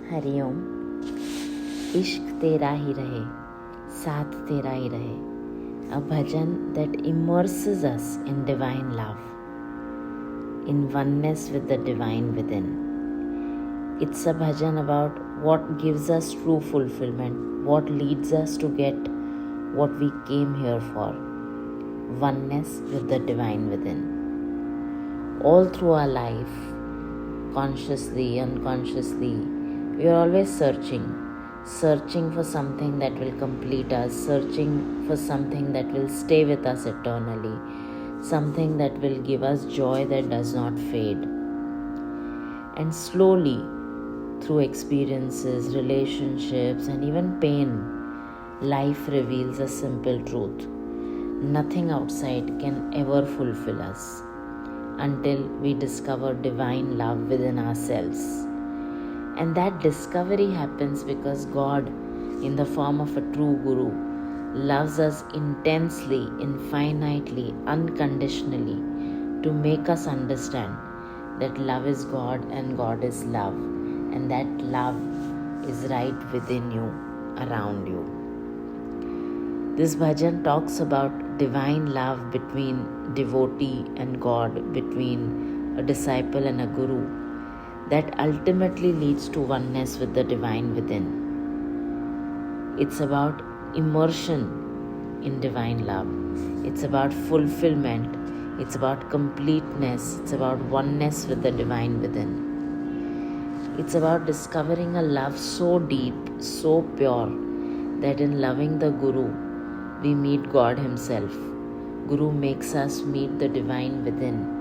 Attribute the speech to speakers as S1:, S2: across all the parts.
S1: हरिओम। इश्क तेरा ही रहे, साथ तेरा ही रहे. A bhajan that immerses us in divine love, in oneness with the divine within. It's a bhajan about what gives us true fulfillment, what leads us to get what we came here for, oneness with the divine within. All through our life, consciously, unconsciously, we are always searching for something that will complete us, searching for something that will stay with us eternally, something that will give us joy that does not fade. And slowly, through experiences, relationships, and even pain, life reveals a simple truth. Nothing outside can ever fulfill us until we discover divine love within ourselves. And that discovery happens because God, in the form of a true Guru, loves us intensely, infinitely, unconditionally, to make us understand that love is God and God is love, and that love is right within you, around you. This bhajan talks about divine love between devotee and God, between a disciple and a guru, that ultimately leads to oneness with the divine within. It's about immersion in divine love. It's about fulfillment. It's about completeness. It's about oneness with the divine within. It's about discovering a love so deep, so pure, that in loving the Guru, we meet God Himself. Guru makes us meet the divine within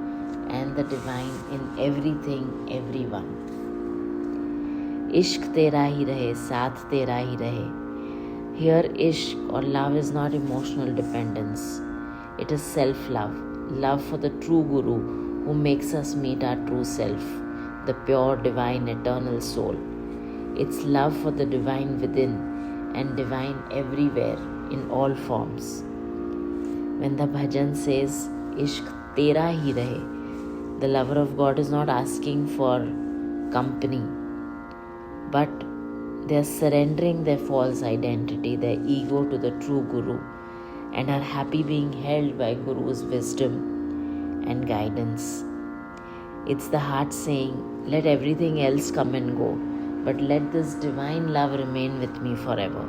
S1: and the divine in everything, everyone. Ishq tera hi rahe, saath tera hi rahe. Here, ishq or love is not emotional dependence. It is self-love, love for the true Guru who makes us meet our true self, the pure, divine, eternal soul. It's love for the divine within and divine everywhere in all forms. When the bhajan says, Ishq tera hi rahe, the lover of God is not asking for company, but they are surrendering their false identity, their ego to the true Guru, and are happy being held by Guru's wisdom and guidance. It's the heart saying, let everything else come and go, but let this divine love remain with me forever.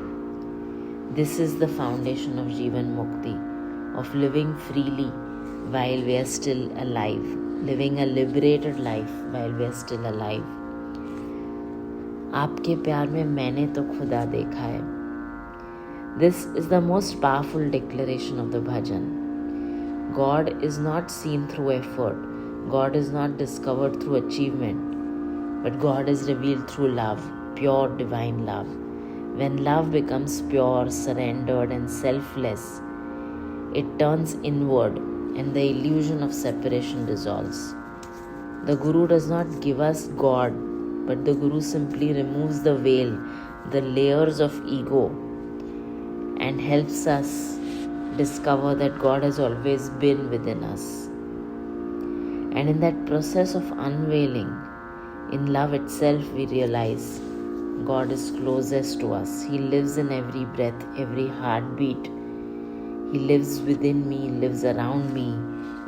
S1: This is the foundation of Jivan Mukti, of living freely while we are still alive, living a liberated life while we are still alive. आपके प्यार में मैंने तो खुदा देखा है. This is the most powerful declaration of the bhajan. God is not seen through effort. God is not discovered through achievement. But God is revealed through love, pure divine love. When love becomes pure, surrendered, and selfless, it turns inward and the illusion of separation dissolves. The Guru does not give us God, but the Guru simply removes the veil, the layers of ego, and helps us discover that God has always been within us. And in that process of unveiling, in love itself, we realize God is closest to us. He lives in every breath, every heartbeat. He lives within me, lives around me,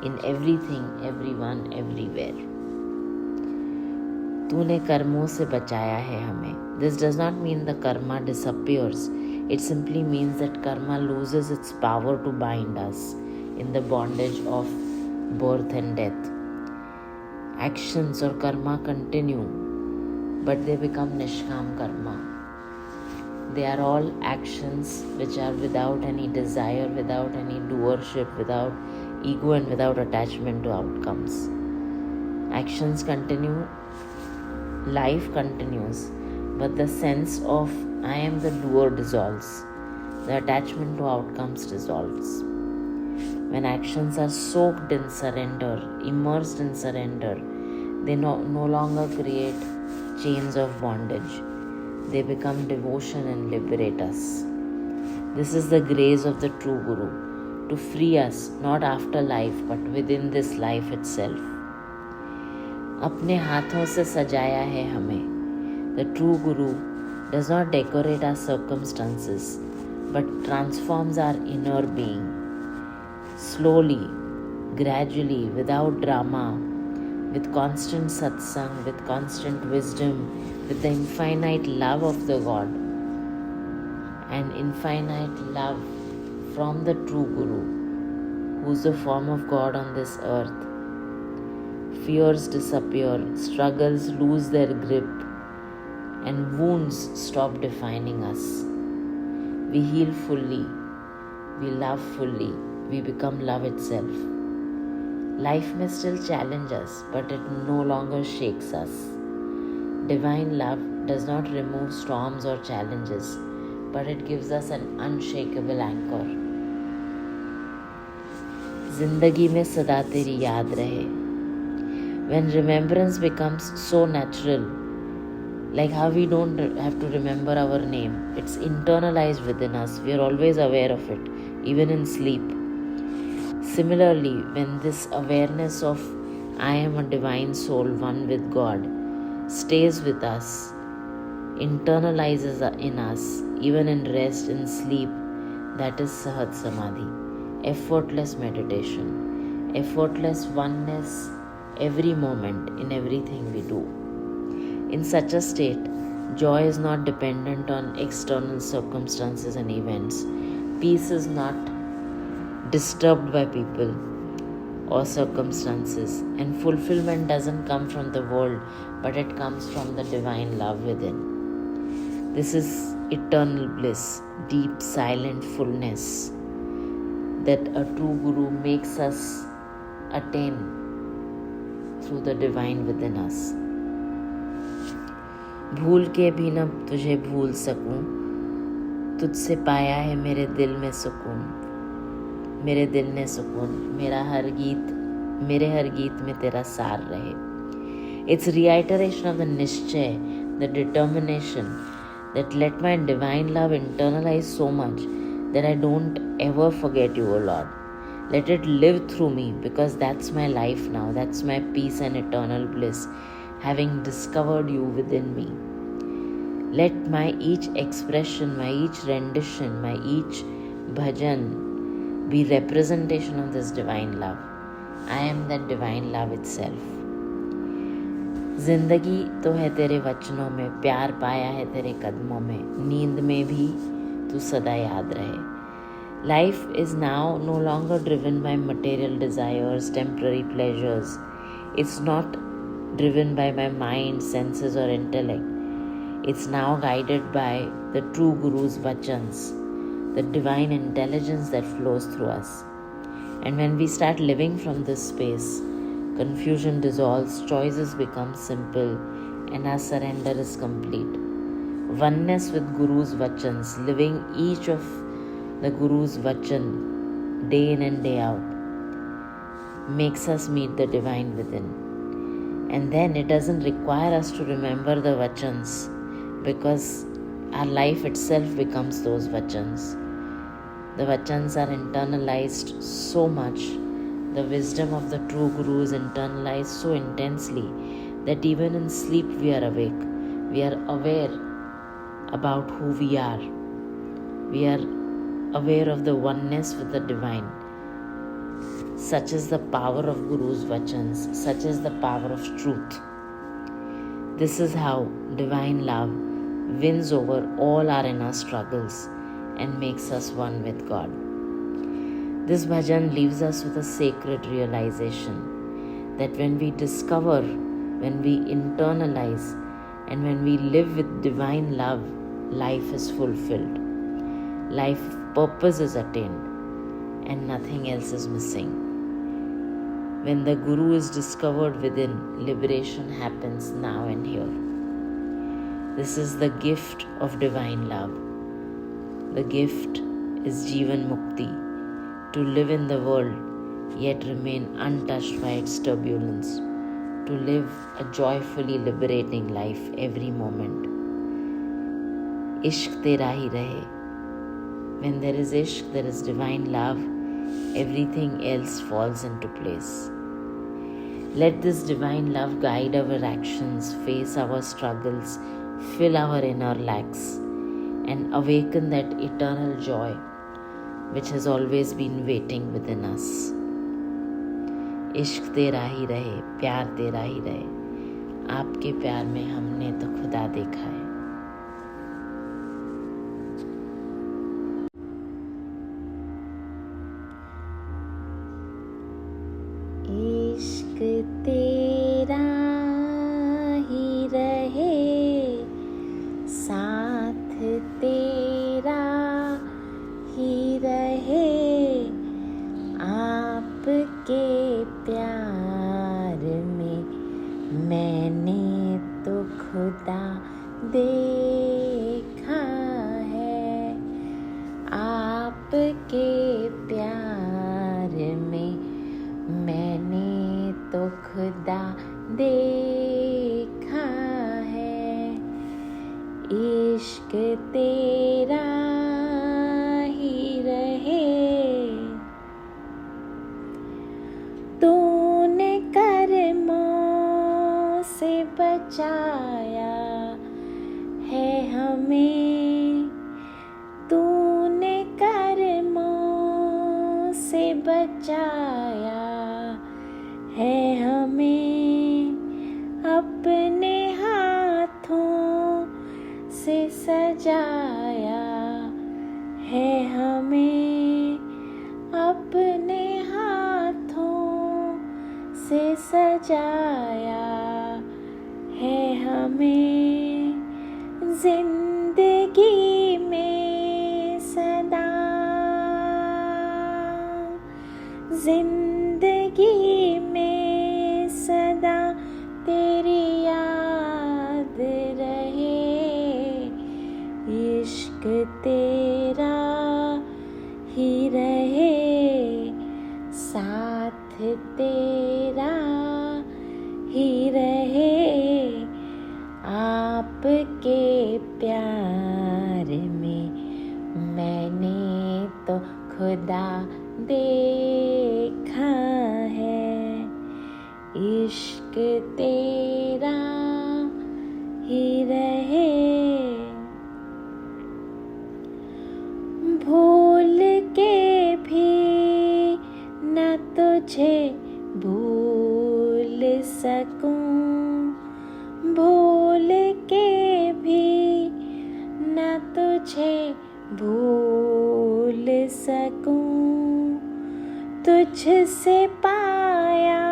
S1: in everything, everyone, everywhere. तूने कर्मों से बचाया है हमें. This does not mean the karma disappears. It simply means that karma loses its power to bind us in the bondage of birth and death. Actions or karma continue, but they become nishkam karma. They are all actions which are without any desire, without any doership, without ego and without attachment to outcomes. Actions continue, life continues, but the sense of I am the doer dissolves. The attachment to outcomes dissolves. When actions are soaked in surrender, immersed in surrender, they no longer create chains of bondage. They become devotion and liberate us. This is the grace of the true Guru, to free us not after life but within this life itself. अपने हाथों से सजाया है हमें, The true Guru does not decorate our circumstances, but transforms our inner being. Slowly, gradually, without drama, with constant satsang, with constant wisdom, with the infinite love of the God, and infinite love from the true Guru, who is the form of God on this earth. Fears disappear, struggles lose their grip, and wounds stop defining us. We heal fully, we love fully, we become love itself. Life may still challenge us, but it no longer shakes us. Divine love does not remove storms or challenges, but it gives us an unshakable anchor. Zindagi mein sada teri yaad rahe. When remembrance becomes so natural, like how we don't have to remember our name, it's internalized within us. We are always aware of it, even in sleep. Similarly, when this awareness of I am a divine soul, one with God, stays with us, internalizes in us, even in rest and sleep, that is Sahaj Samadhi, effortless meditation, effortless oneness every moment in everything we do. In such a state, joy is not dependent on external circumstances and events. Peace is not disturbed by people or circumstances, and fulfillment doesn't come from the world, but it comes from the divine love within. This is eternal bliss, deep silent fullness that a true Guru makes us attain through the divine within us. भूल के भी न तुझे भूल सकूं, तुझसे पाया है मेरे दिल में सुकून, मेरे दिल ने सुकून, मेरे हर गीत में तेरा सार रहे. It's reiteration of the निश्चय, the determination that let my divine love internalize so much that I don't ever forget you, O Lord. Let it live through me, because that's my life now, that's my peace and eternal bliss, having discovered you within me. Let my each expression, my each rendition, my each bhajan be representation of this divine love. I am that divine love itself. जिंदगी तो है तेरे वचनों में, प्यार पाया है तेरे कदमों में, नींद में भी तू सदा याद रहे. Life is now no longer driven by material desires, temporary pleasures. It's not driven by my mind, senses or intellect. It's now guided by the true Guru's vachans, the divine intelligence that flows through us. And when we start living from this space, confusion dissolves, choices become simple, and our surrender is complete. Oneness with Guru's vachans, living each of the Guru's vachan day in and day out, makes us meet the divine within. And then it doesn't require us to remember the vachans, because our life itself becomes those vachans. The vachans are internalized so much. The wisdom of the true Guru is internalized so intensely that even in sleep we are awake. We are aware about who we are. We are aware of the oneness with the divine. Such is the power of Guru's vachans. Such is the power of truth. This is how divine love wins over all our inner struggles and makes us one with God. This bhajan leaves us with a sacred realization that when we discover, when we internalize, and when we live with divine love, life is fulfilled. Life purpose is attained and nothing else is missing. When the Guru is discovered within, liberation happens now and here. This is the gift of divine love. The gift is Jivan Mukti, to live in the world yet remain untouched by its turbulence, to live a joyfully liberating life every moment. Ishq tera hi rahe. When there is ishq, there is divine love, everything else falls into place. Let this divine love guide our actions, face our struggles, fill our inner lacks and awaken that eternal joy which has always been waiting within us. इश्क तेरा ही रहे, प्यार तेरा ही रहे, आपके प्यार में हमने तो खुदा देखा है. इश्क तेरा ही रहे, साथ तेरा ही रहे, आपके प्यार में मैंने तो खुदा देखा है. आपके प्यार में मैंने तो खुदा देखा है. इश्क तेरा ही रहे, तूने कर्मों से बचाया है हमें, तूने कर्मों से बचाया है हमें, अपने हाथों से सजाया है हमें, अपने हाथों से सजाया है हमें. जिंदगी में सदा, जिंदगी में सदा तेरी याद रहे. इश्क तेरा ही रहे, साथ तेरा ही रहे, आपके प्यार में मैंने तो खुदा देखा है. इश्क तेरा ही रहे, भूल के भी न तुझे भूल सकूं, भूल के भी न तुझे भूल सकूं, तुझसे पाया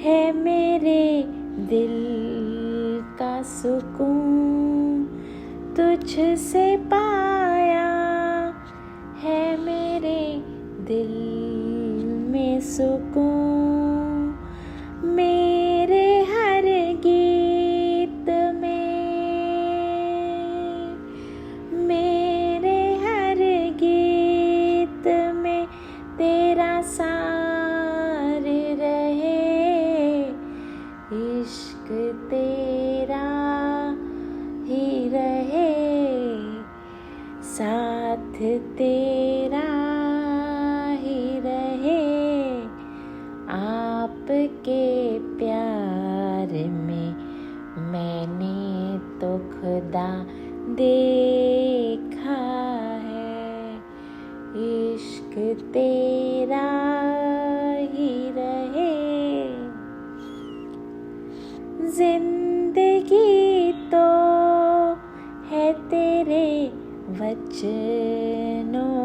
S1: है मेरे दिल का सुकून, तुझसे पाया है मेरे दिल में सुकून. मेरे हर गीत में, मेरे हर गीत में तेरा सार रहे. इश्क तेरा ही रहे, साथ तेरा ही रहे, आपके प्यार में मैंने तो खुदा देखा है. इश्क तेरा ही रहे, जिंदगी तो है तेरे वचनों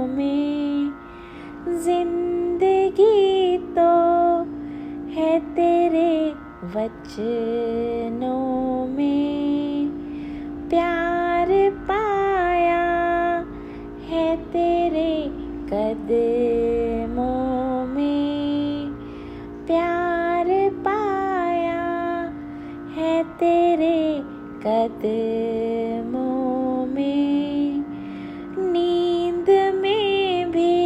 S1: में, जिंदगी तो है तेरे वचनों में, प्यार पाया है तेरे कदमों में, प्यार पाया है तेरे कदमों में. नींद में भी,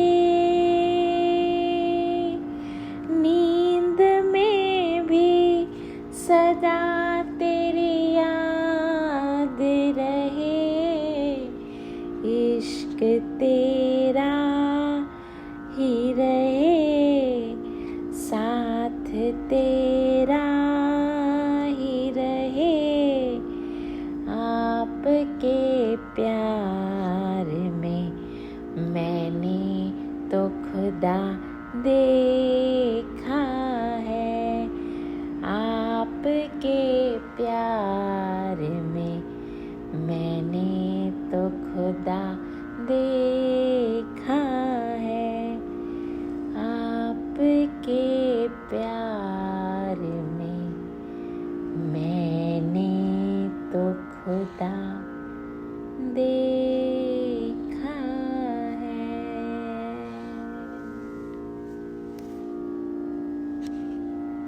S1: नींद में भी सदा तेरी याद रहे. इश्क तेरा ही रहे, साथ तेरा ही रहे, प्यार में मैंने तो खुदा देखा है। आपके प्यार में मैंने तो खुदा देखा है। आपके प्यार में मैंने तो खुदा देखा